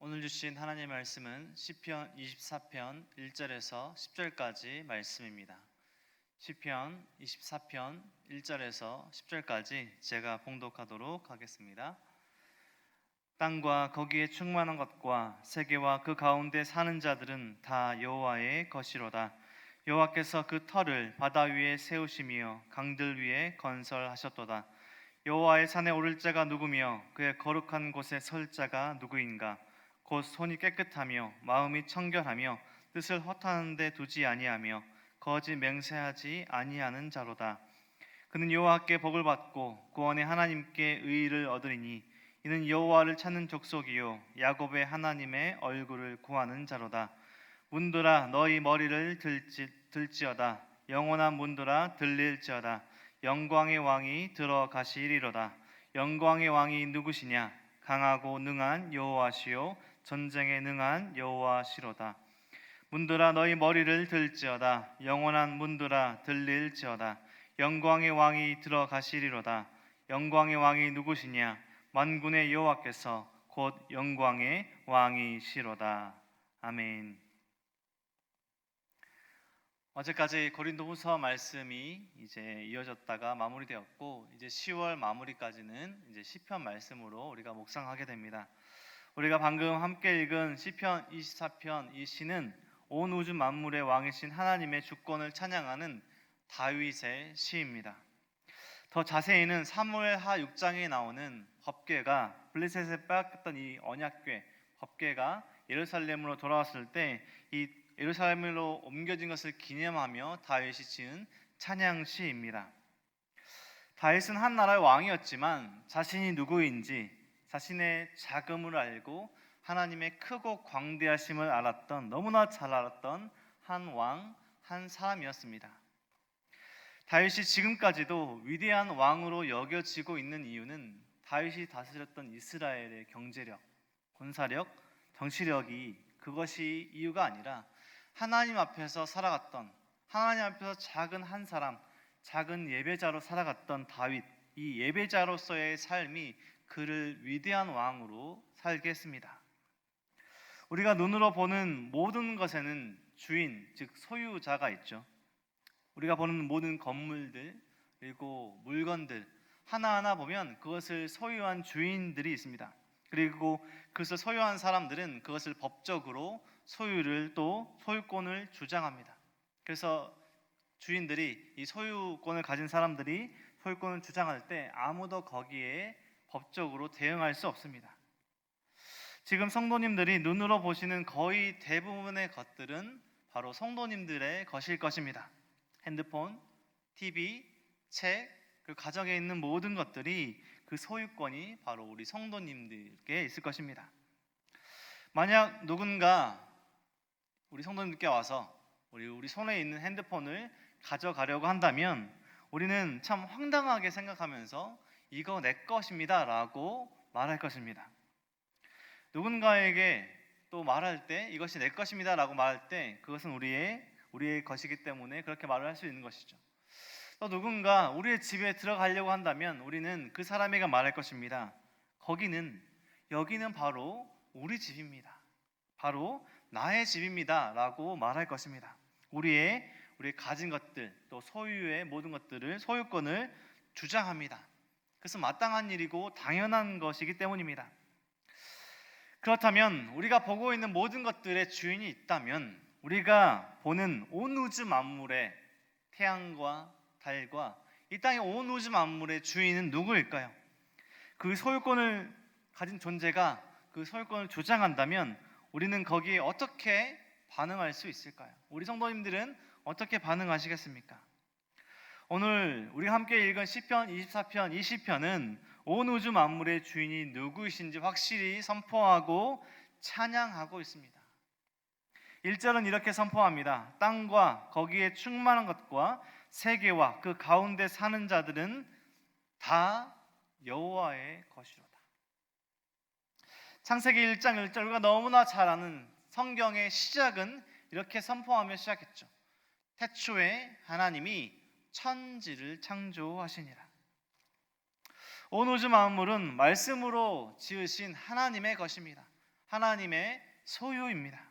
오늘 주신 하나님의 말씀은 시편 24편 1절에서 10절까지 말씀입니다. 시편 24편 1절에서 10절까지 제가 봉독하도록 하겠습니다. 땅과 거기에 충만한 것과 세계와 그 가운데 사는 자들은 다 여호와의 것이로다. 여호와께서 그 터를 바다 위에 세우시며 강들 위에 건설하셨도다. 여호와의 산에 오를 자가 누구며 그의 거룩한 곳에 설 자가 누구인가? 곧 손이 깨끗하며 마음이 청결하며 뜻을 허탄한 데 두지 아니하며 거짓 맹세하지 아니하는 자로다. 그는 여호와께 복을 받고 구원의 하나님께 의의를 얻으리니 이는 여호와를 찾는 족속이요 야곱의 하나님의 얼굴을 구하는 자로다. 문들아 너희 머리를 들지어다. 영원한 문들아 들릴지어다. 영광의 왕이 들어가시리로다. 영광의 왕이 누구시냐? 강하고 능한 여호와시요 전쟁에 능한 여호와시로다. 문들아 너희 머리를 들지어다. 영원한 문들아 들릴지어다. 영광의 왕이 들어가시리로다. 영광의 왕이 누구시냐? 만군의 여호와께서 곧 영광의 왕이시로다. 아멘. 어제까지 고린도후서 말씀이 이제 이어졌다가 마무리되었고, 이제 10월 마무리까지는 이제 시편 말씀으로 우리가 묵상하게 됩니다. 우리가 방금 함께 읽은 시편 24편 이 시는 온 우주 만물의 왕이신 하나님의 주권을 찬양하는 다윗의 시입니다. 더 자세히는 사무엘하 6장에 나오는 법궤가 블레셋에 빼앗겼던 이 언약궤 법궤가 예루살렘으로 돌아왔을 때 이 예루살렘으로 옮겨진 것을 기념하며 다윗이 지은 찬양시입니다. 다윗은 한 나라의 왕이었지만 자신이 누구인지 자신의 자금을 알고 하나님의 크고 광대하심을 알았던, 너무나 잘 알았던 한 왕, 한 사람이었습니다. 다윗이 지금까지도 위대한 왕으로 여겨지고 있는 이유는 다윗이 다스렸던 이스라엘의 경제력, 군사력, 정치력이 그것이 이유가 아니라 하나님 앞에서 살아갔던, 하나님 앞에서 작은 한 사람, 작은 예배자로 살아갔던 다윗, 이 예배자로서의 삶이 그를 위대한 왕으로 살게 했습니다. 우리가 눈으로 보는 모든 것에는 주인, 즉 소유자가 있죠. 우리가 보는 모든 건물들 그리고 물건들 하나하나 보면 그것을 소유한 주인들이 있습니다. 그리고 그것을 소유한 사람들은 그것을 법적으로 소유를 또 소유권을 주장합니다. 그래서 주인들이, 이 소유권을 가진 사람들이 소유권을 주장할 때 아무도 거기에 법적으로 대응할 수 없습니다. 지금 성도님들이 눈으로 보시는 거의 대부분의 것들은 바로 성도님들의 것일 것입니다. 핸드폰, TV, 책, 그리고 가정에 있는 모든 것들이 그 소유권이 바로 우리 성도님들께 있을 것입니다. 만약 누군가 우리 성도님들께 와서 우리 손에 있는 핸드폰을 가져가려고 한다면 우리는 참 황당하게 생각하면서 이거 내 것입니다 라고 말할 것입니다. 누군가에게 또 말할 때 이것이 내 것입니다 라고 말할 때 그것은 우리의 것이기 때문에 그렇게 말을 할 수 있는 것이죠. 또 누군가 우리의 집에 들어가려고 한다면 우리는 그 사람에게 말할 것입니다. 여기는 바로 우리 집입니다. 바로 나의 집입니다 라고 말할 것입니다. 우리의 가진 것들, 또 소유의 모든 것들을, 소유권을 주장합니다. 그래서 마땅한 일이고 당연한 것이기 때문입니다. 그렇다면 우리가 보고 있는 모든 것들의 주인이 있다면 우리가 보는 온 우주 만물의 태양과 달과 이 땅의 온 우주 만물의 주인은 누구일까요? 그 소유권을 가진 존재가 그 소유권을 주장한다면 우리는 거기에 어떻게 반응할 수 있을까요? 우리 성도님들은 어떻게 반응하시겠습니까? 오늘 우리 함께 읽은 시편 24편, 이 시편은 온 우주 만물의 주인이 누구이신지 확실히 선포하고 찬양하고 있습니다. 1절은 이렇게 선포합니다. 땅과 거기에 충만한 것과 세계와 그 가운데 사는 자들은 다 여호와의 것이로다. 창세기 1장 1절, 우리가 너무나 잘 아는 성경의 시작은 이렇게 선포하며 시작했죠. 태초에 하나님이 천지를 창조하시니라. 온 우주 만물은 말씀으로 지으신 하나님의 것입니다. 하나님의 소유입니다.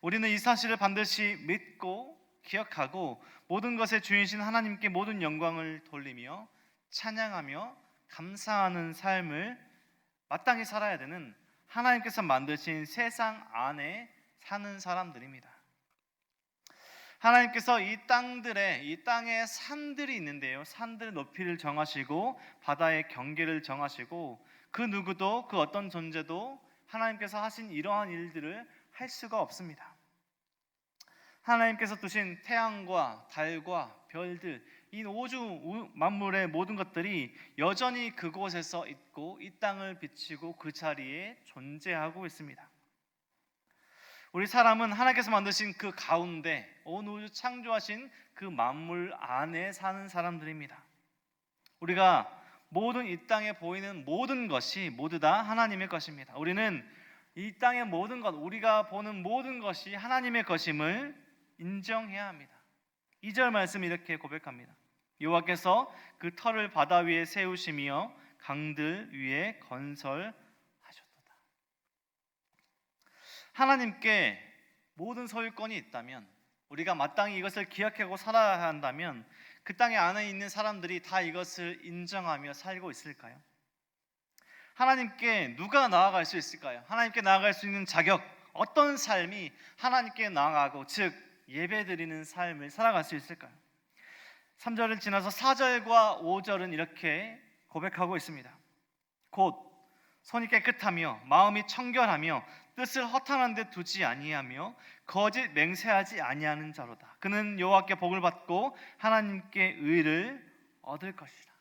우리는 이 사실을 반드시 믿고 기억하고 모든 것의 주인이신 하나님께 모든 영광을 돌리며 찬양하며 감사하는 삶을 마땅히 살아야 되는 하나님께서 만드신 세상 안에 사는 사람들입니다. 하나님께서 이 땅에 산들이 있는데요, 산들의 높이를 정하시고 바다의 경계를 정하시고 그 누구도 그 어떤 존재도 하나님께서 하신 이러한 일들을 할 수가 없습니다. 하나님께서 두신 태양과 달과 별들, 이 우주 만물의 모든 것들이 여전히 그곳에서 있고 이 땅을 비추고 그 자리에 존재하고 있습니다. 우리 사람은 하나님께서 만드신 그 가운데 온 우주 창조하신 그 만물 안에 사는 사람들입니다. 우리가 모든 이 땅에 보이는 모든 것이 모두 다 하나님의 것입니다. 우리는 이 땅의 모든 것, 우리가 보는 모든 것이 하나님의 것임을 인정해야 합니다. 2절 말씀 이렇게 고백합니다. 여호와께서 그 터를 바다 위에 세우시며 강들 위에 건설하셨도다. 하나님께 모든 소유권이 있다면, 우리가 마땅히 이것을 기억하고 살아야 한다면 그 땅에 안에 있는 사람들이 다 이것을 인정하며 살고 있을까요? 하나님께 누가 나아갈 수 있을까요? 하나님께 나아갈 수 있는 자격, 어떤 삶이 하나님께 나아가고 즉 예배드리는 삶을 살아갈 수 있을까요? 3절을 지나서 4절과 5절은 이렇게 고백하고 있습니다. 곧 손이 깨끗하며 마음이 청결하며 뜻을 허탄한 데 두지 아니하며 거짓 맹세하지 아니하는 자로다. 그는 여호와께 복을 받고 하나님께 의를 얻을 것이라.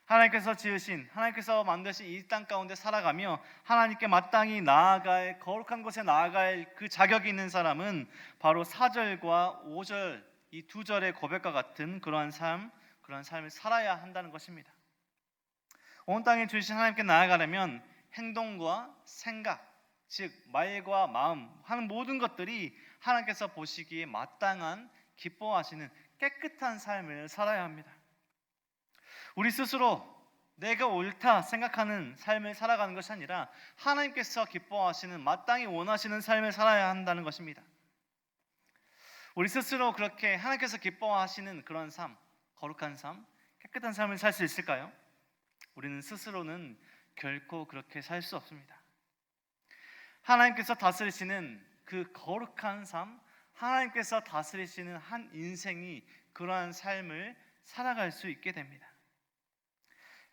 하나님께서 지으신, 하나님께서 만드신 이 땅 가운데 살아가며 하나님께 마땅히 나아갈, 거룩한 곳에 나아갈 그 자격이 있는 사람은 바로 4절과 5절 이 두 절의 고백과 같은 그러한 삶을 살아야 한다는 것입니다. 온 땅에 주신 하나님께 나아가려면 행동과 생각, 즉 말과 마음 하는 모든 것들이 하나님께서 보시기에 마땅한, 기뻐하시는 깨끗한 삶을 살아야 합니다. 우리 스스로 내가 옳다 생각하는 삶을 살아가는 것이 아니라 하나님께서 기뻐하시는, 마땅히 원하시는 삶을 살아야 한다는 것입니다. 우리 스스로 그렇게 하나님께서 기뻐하시는 그런 삶, 거룩한 삶, 깨끗한 삶을 살 수 있을까요? 우리는 스스로는 결코 그렇게 살 수 없습니다. 하나님께서 다스리시는 그 거룩한 삶, 하나님께서 다스리시는 한 인생이 그러한 삶을 살아갈 수 있게 됩니다.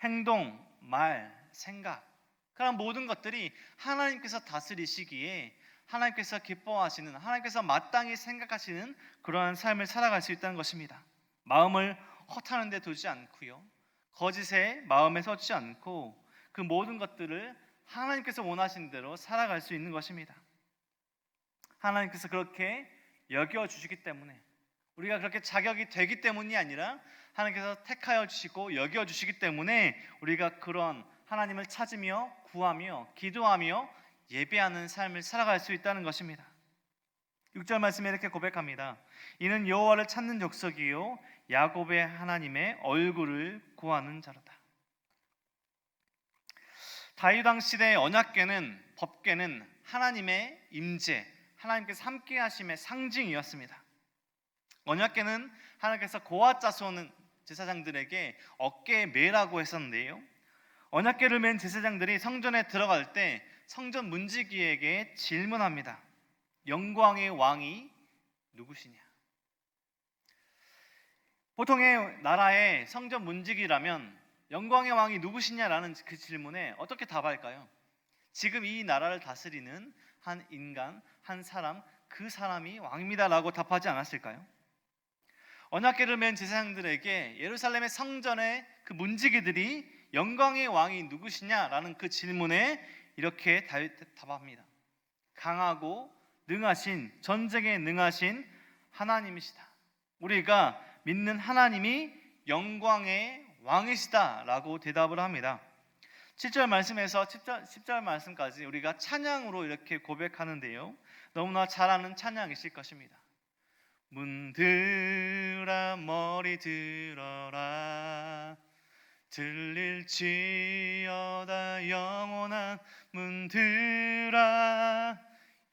행동, 말, 생각, 그런 모든 것들이 하나님께서 다스리시기에 하나님께서 기뻐하시는, 하나님께서 마땅히 생각하시는 그러한 삶을 살아갈 수 있다는 것입니다. 마음을 허탄한 데 두지 않고요, 거짓에 마음에 쏟지 않고 그 모든 것들을 하나님께서 원하신 대로 살아갈 수 있는 것입니다. 하나님께서 그렇게 여겨주시기 때문에, 우리가 그렇게 자격이 되기 때문이 아니라 하나님께서 택하여 주시고 여겨주시기 때문에 우리가 그런 하나님을 찾으며 구하며 기도하며 예배하는 삶을 살아갈 수 있다는 것입니다. 6절 말씀에 이렇게 고백합니다. 이는 여호와를 찾는 족속이요 야곱의 하나님의 얼굴을 구하는 자로다. 다윗 왕 시대의 언약궤는, 법궤는 하나님의 임재, 하나님께서 함께 하심의 상징이었습니다. 언약궤는 하나님께서 고아 자손 제사장들에게 어깨에 매라고 했었는데요, 언약궤를 맨 제사장들이 성전에 들어갈 때 성전 문지기에게 질문합니다. 영광의 왕이 누구시냐? 보통의 나라의 성전 문지기라면 영광의 왕이 누구시냐라는 그 질문에 어떻게 답할까요? 지금 이 나라를 다스리는 한 인간, 한 사람, 그 사람이 왕입니다라고 답하지 않았을까요? 언약궤를 맨 제사장들에게 예루살렘의 성전의 그 문지기들이 영광의 왕이 누구시냐라는 그 질문에 이렇게 답합니다. 강하고 능하신, 전쟁에 능하신 하나님이시다. 우리가 믿는 하나님이 영광의 왕이시다라고 대답을 합니다. 7절 말씀에서 10절 말씀까지 우리가 찬양으로 이렇게 고백하는데요, 너무나 잘 아는 찬양이실 것입니다. 문들아 머리 들어라, 들릴지어다 영원한 문들아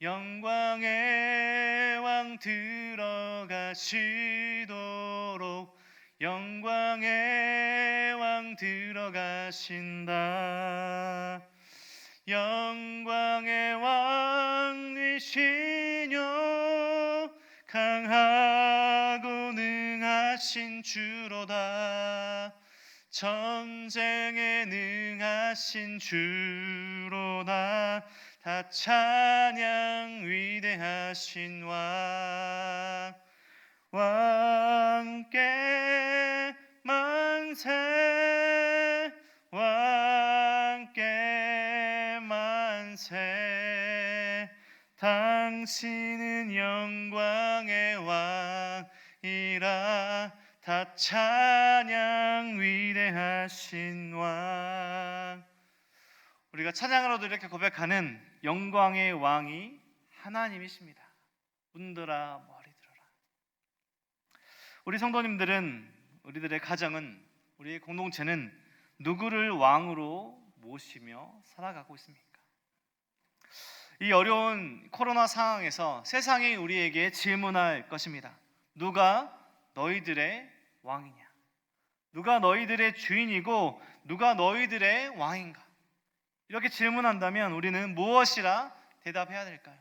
영광의 왕 들어가시도록 영광의 왕 들어가신다. 영광의 왕이시뇨 강하고 능하신 주로다. 전쟁에 능하신 주로다. 다 찬양 위대하신 왕. 왕께 만세 왕께 만세. 당신은 영광의 왕이라. 다 찬양 위대하신 왕. 우리가 찬양으로도 이렇게 고백하는 영광의 왕이 하나님이십니다. 문들아 머리 들어라. 우리 성도님들은, 우리들의 가정은, 우리의 공동체는 누구를 왕으로 모시며 살아가고 있습니까? 이 어려운 코로나 상황에서 세상이 우리에게 질문할 것입니다. 누가 너희들의 왕이냐? 누가 너희들의 주인이고 누가 너희들의 왕인가? 이렇게 질문한다면 우리는 무엇이라 대답해야 될까요?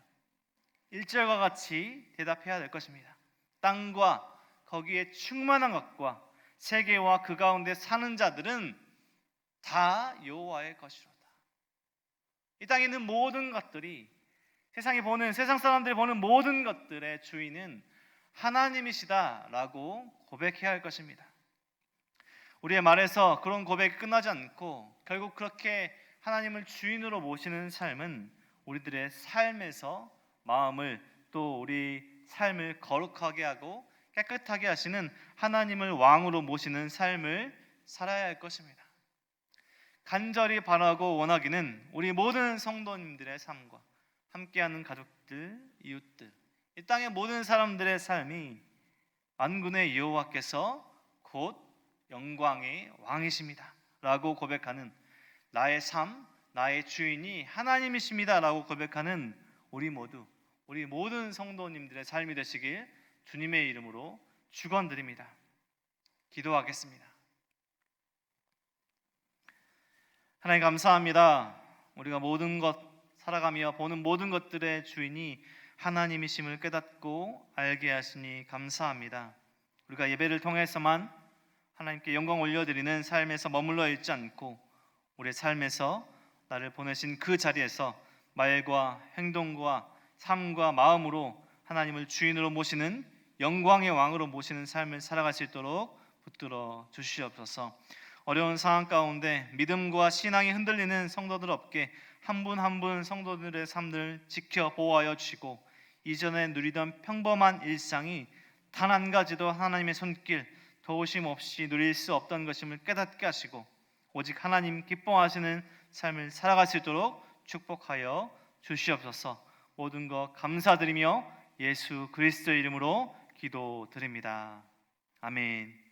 1절과 같이 대답해야 될 것입니다. 땅과 거기에 충만한 것과 세계와 그 가운데 사는 자들은 다 여호와의 것이로다. 이 땅에 있는 모든 것들이, 세상 사람들이 보는 모든 것들의 주인은 하나님이시다라고 고백해야 할 것입니다. 우리의 말에서 그런 고백이 끝나지 않고 결국 그렇게 하나님을 주인으로 모시는 삶은 우리들의 삶에서 마음을, 또 우리 삶을 거룩하게 하고 깨끗하게 하시는 하나님을 왕으로 모시는 삶을 살아야 할 것입니다. 간절히 바라고 원하기는 우리 모든 성도님들의 삶과 함께하는 가족들, 이웃들, 이 땅의 모든 사람들의 삶이 만군의 여호와께서 곧 영광의 왕이십니다 라고 고백하는, 나의 삶, 나의 주인이 하나님이십니다 라고 고백하는 우리 모든 성도님들의 삶이 되시길 주님의 이름으로 축원드립니다. 기도하겠습니다. 하나님 감사합니다. 우리가 모든 것 살아가며 보는 모든 것들의 주인이 하나님이심을 깨닫고 알게 하시니 감사합니다. 우리가 예배를 통해서만 하나님께 영광 올려드리는 삶에서 머물러 있지 않고 우리의 삶에서 나를 보내신 그 자리에서 말과 행동과 삶과 마음으로 하나님을 주인으로 모시는, 영광의 왕으로 모시는 삶을 살아갈 수 있도록 붙들어 주시옵소서. 어려운 상황 가운데 믿음과 신앙이 흔들리는 성도들 없게 한 분 한 분 성도들의 삶을 지켜 보호하여 주시고, 이전에 누리던 평범한 일상이 단 한 가지도 하나님의 손길, 도우심 없이 누릴 수 없던 것임을 깨닫게 하시고 오직 하나님 기뻐하시는 삶을 살아갈 수 있도록 축복하여 주시옵소서. 모든 것 감사드리며 예수 그리스도의 이름으로 기도드립니다. 아멘.